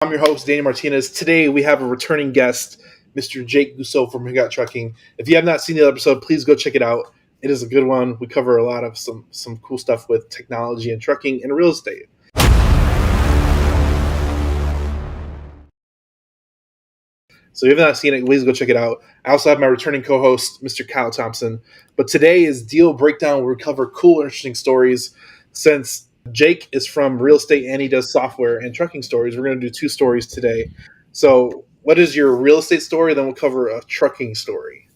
I'm your host, Daniel Martinez. Today we have a returning guest, Mr. Jake Guso from Recounts Trucking. If you have not seen the episode, please go check it out. It is a good one. We cover a lot of some cool stuff with technology and trucking and real estate. So if you have not seen it, please go check it out. I also have my returning co-host, Mr. Kyle Thompson. But today is Deal Breakdown, where we cover cool, interesting stories. Since Jake is from real estate and he does software and trucking stories, we're going to do two stories today. So what is your real estate story? Then we'll cover a trucking story.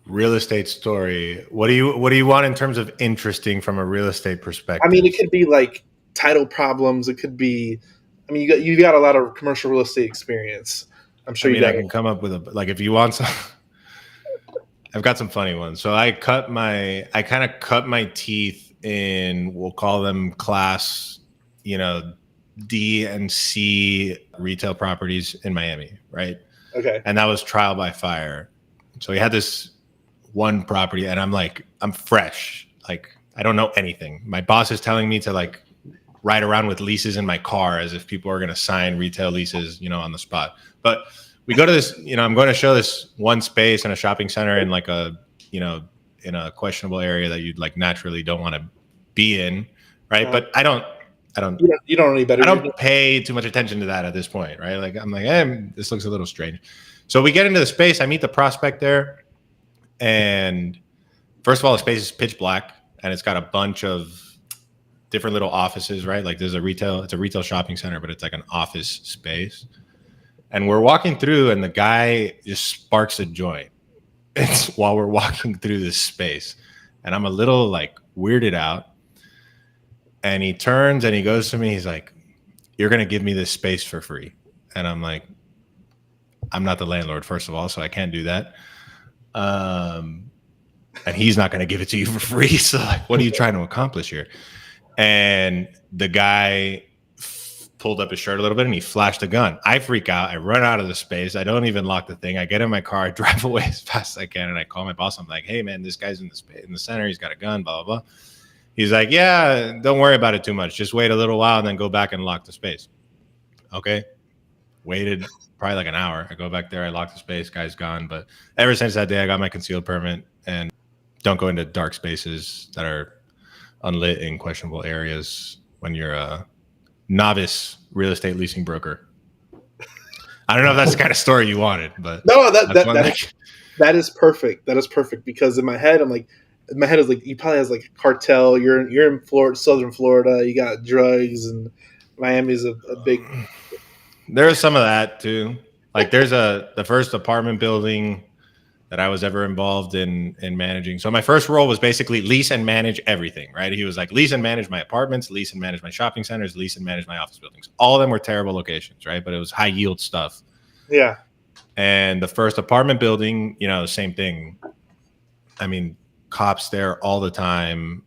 Real estate story. What do you want in terms of interesting from a real estate perspective? I mean, it could be like title problems. It could be, I mean, you got a lot of commercial real estate experience. I'm sure I can come up with if you want some. I've got some funny ones. So I kind of cut my teeth in, we'll call them class, D and C retail properties in Miami, right? Okay. And that was trial by fire. So we had this one property and I'm fresh. Like, I don't know anything. My boss is telling me to ride around with leases in my car as if people are going to sign retail leases, on the spot. But we go to this, I'm going to show this one space in a shopping center in in a questionable area that you'd naturally don't want to be in. Right. But I don't you don't know any better. I don't pay too much attention to that at this point. Right. This looks a little strange. So we get into the space. I meet the prospect there. And first of all, the space is pitch black and it's got a bunch of different little offices, right? Like it's a retail shopping center, but it's like an office space. And we're walking through and the guy just sparks a joint while we're walking through this space. And I'm a little weirded out. And he turns and he goes to me, he's like, "You're going to give me this space for free." And I'm like, "I'm not the landlord, first of all, so I can't do that. And he's not going to give it to you for free. So what are you trying to accomplish here?" And the guy pulled up his shirt a little bit and he flashed a gun. I freak out. I run out of the space. I don't even lock the thing. I get in my car, I drive away as fast as I can. And I call my boss. I'm like, "Hey man, this guy's in the center. He's got a gun, blah, blah, blah." He's like, "Yeah, don't worry about it too much. Just wait a little while and then go back and lock the space." Okay. Waited probably an hour. I go back there. I lock the space. Guy's gone. But ever since that day, I got my concealed permit and don't go into dark spaces that are unlit in questionable areas when you're a novice real estate leasing broker. I don't know if that's the kind of story you wanted, but no, that is perfect. That is perfect because in my head, is he probably has a cartel. You're in Florida, Southern Florida. You got drugs, and Miami's a big. There's some of that too. There's the first apartment building that I was ever involved in managing. So my first role was basically lease and manage everything, right? He was like, lease and manage my apartments, lease and manage my shopping centers, lease and manage my office buildings. All of them were terrible locations, right? But it was high yield stuff. Yeah. And the first apartment building, the same thing. I mean, cops there all the time.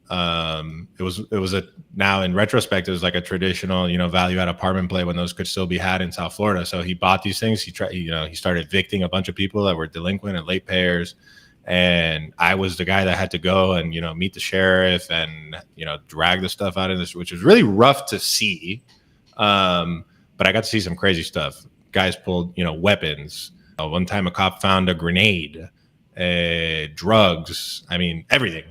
Now in retrospect, it was a traditional, value add apartment play when those could still be had in South Florida. So he bought these things. He started evicting a bunch of people that were delinquent and late payers. And I was the guy that had to go and, meet the sheriff and, drag the stuff out of this, which was really rough to see. But I got to see some crazy stuff. Guys pulled, weapons. One time a cop found a grenade. Drugs, everything.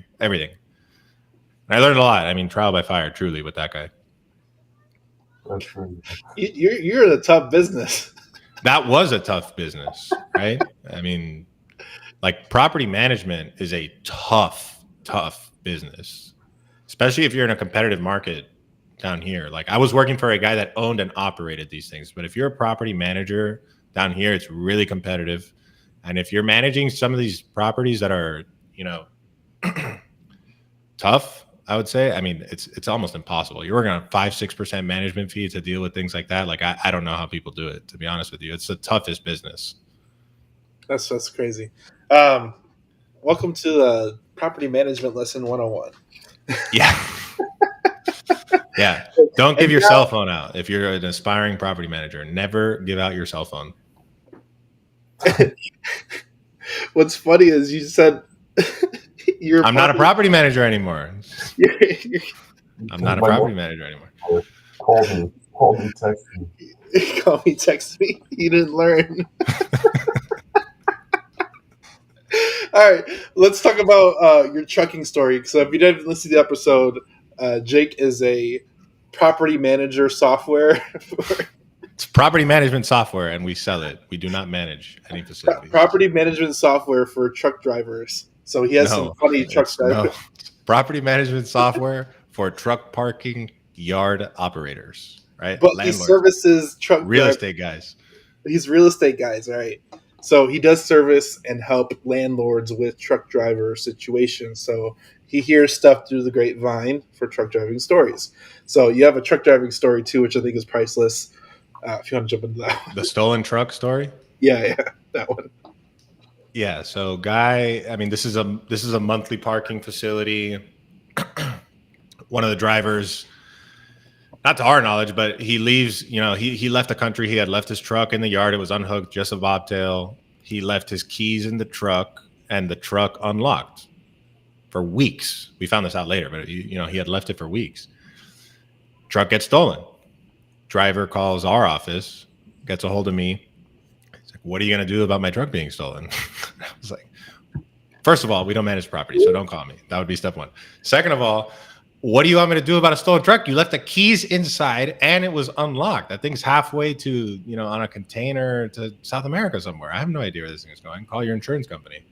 And I learned a lot. Trial by fire, truly, with that guy. You're in a tough business. That was a tough business, right? Property management is a tough business, especially if you're in a competitive market down here. I was working for a guy that owned and operated these things, but if you're a property manager down here, it's really competitive. And if you're managing some of these properties that are, tough, I would say, it's almost impossible. You're working on 5-6% management fee to deal with things like that. I don't know how people do it, to be honest with you. It's the toughest business. That's crazy. Welcome to the Property Management Lesson 101. Yeah. Yeah. Don't give your cell phone out. If you're an aspiring property manager, never give out your cell phone. What's funny is you said I'm not a property manager anymore. I'm not a property manager anymore. Call me, text me. Call me, text me. You didn't learn. All right, let's talk about your trucking story. So if you didn't listen to the episode, Jake is a property manager software. It's property management software, and we sell it. We do not manage any facilities. Property management software for truck drivers. So he has some funny truck drivers. It's property management software for truck parking yard operators, right? But he services truck real estate guys. He's real estate guys, right? So he does service and help landlords with truck driver situations. So he hears stuff through the grapevine for truck driving stories. So you have a truck driving story too, which I think is priceless. If you want to jump into that one. The stolen truck story? Yeah, that one. Yeah, so guy, I mean, this is a monthly parking facility. One of the drivers, not to our knowledge, but he leaves, he left the country. He had left his truck in the yard. It was unhooked, just a bobtail. He left his keys in the truck, and the truck unlocked for weeks. We found this out later, but he had left it for weeks. Truck gets stolen. Driver calls our office, gets a hold of me. He's like, "What are you going to do about my truck being stolen?" I was like, first of all, we don't manage property, so don't call me. That would be step one. Second of all, what do you want me to do about a stolen truck? You left the keys inside and it was unlocked. That thing's halfway to, on a container to South America somewhere. I have no idea where this thing is going. Call your insurance company.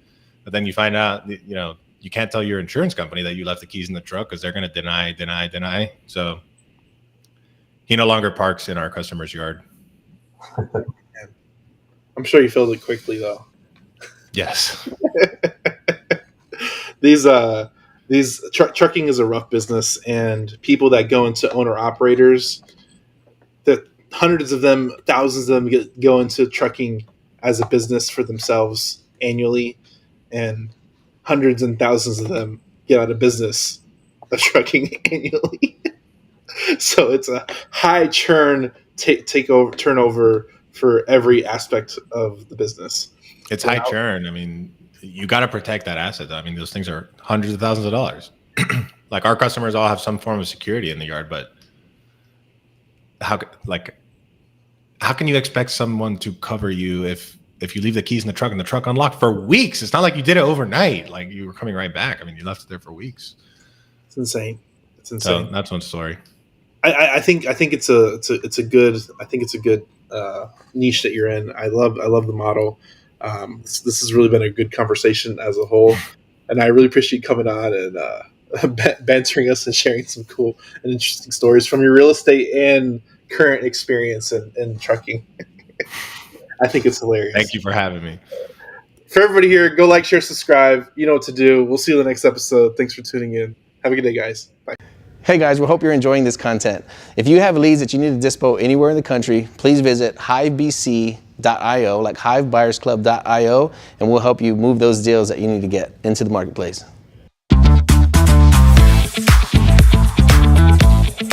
But then you find out, you can't tell your insurance company that you left the keys in the truck because they're going to deny. So he no longer parks in our customer's yard. I'm sure you filled it quickly, though. Yes. Trucking is a rough business, and people that go into owner-operators, that hundreds of them, thousands of them go into trucking as a business for themselves annually, and hundreds and thousands of them get out of business of trucking annually. So it's a high churn turnover for every aspect of the business. It's high churn. I mean, you got to protect that asset. I mean, those things are hundreds of thousands of dollars. Like our customers all have some form of security in the yard, but how can you expect someone to cover you if you leave the keys in the truck and the truck unlocked for weeks? It's not like you did it overnight. Like you were coming right back. I mean, you left it there for weeks. It's insane. So that's one story. I think it's a good niche that you're in. I love the model. This has really been a good conversation as a whole, and I really appreciate you coming on and bantering us and sharing some cool and interesting stories from your real estate and current experience in trucking. I think it's hilarious. Thank you for having me. For everybody here, go like, share, subscribe. You know what to do. We'll see you in the next episode. Thanks for tuning in. Have a good day, guys. Bye. Hey guys, we hope you're enjoying this content. If you have leads that you need to dispo anywhere in the country, please visit hivebc.io, like hivebuyersclub.io, and we'll help you move those deals that you need to get into the marketplace.